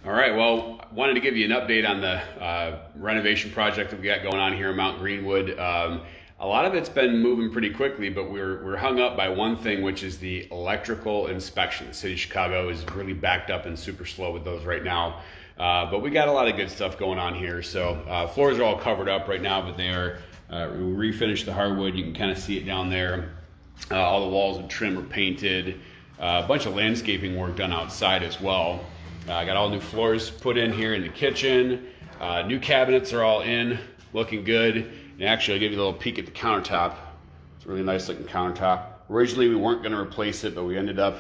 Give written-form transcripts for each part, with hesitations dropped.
All right, well, wanted to give you an update on the renovation project that we got going on here in Mount Greenwood. A lot of it's been moving pretty quickly, but we're hung up by one thing, which is the electrical inspection. The city of Chicago is really backed up and super slow with those right now. But we got a lot of good stuff going on here. So floors are all covered up right now, but they are, we refinished the hardwood. You can kind of see it down there. All the walls and trim are painted. A bunch of landscaping work done outside as well. I got all new floors put in here in the kitchen. New cabinets are all in, looking good. And actually, I'll give you a little peek at the countertop. It's a really nice looking countertop. Originally, we weren't going to replace it, but we ended up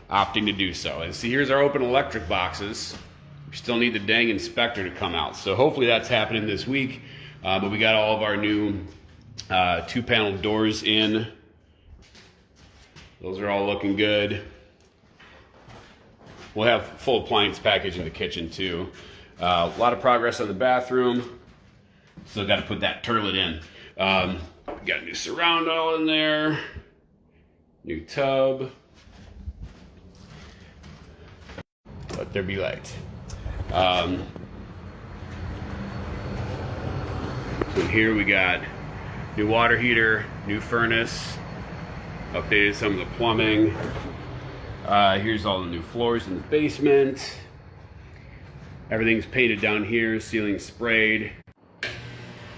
opting to do so. And see, here's our open electric boxes. We still need the dang inspector to come out. So hopefully that's happening this week. But we got all of our new 2-panel doors in. Those are all looking good. We'll have full appliance package in the kitchen too. A lot of progress on the bathroom. Still got to put that turlet in. We got a new surround all in there. New tub. Let there be light. So here we got new water heater, new furnace, updated some of the plumbing. Here's all the new floors in the basement. Everything's painted down here, ceiling sprayed.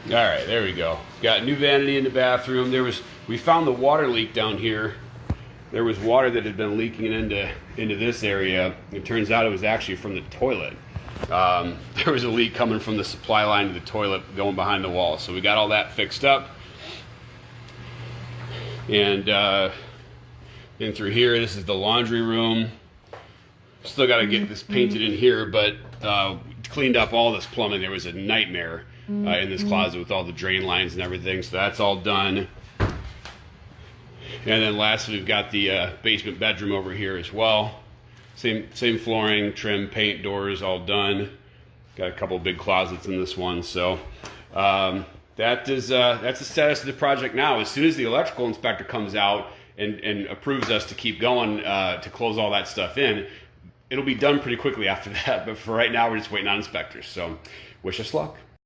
All right, there we go. Got new vanity in the bathroom. We found the water leak down here. There was water that had been leaking into this area. It turns out it was actually from the toilet. There was a leak coming from the supply line to the toilet going behind the wall. So we got all that fixed up. And in through here, this is the laundry room. Still got to get this painted in here, but cleaned up all this plumbing. There was a nightmare in this closet with all the drain lines and everything, so that's all done. And then lastly, we've got the basement bedroom over here as well. Same flooring, trim, paint, doors, all done. Got a couple big closets in this one, so that's the status of the project now. As soon as the electrical inspector comes out and approves us to keep going to close all that stuff in, it'll be done pretty quickly after that. But for right now, we're just waiting on inspectors. So wish us luck.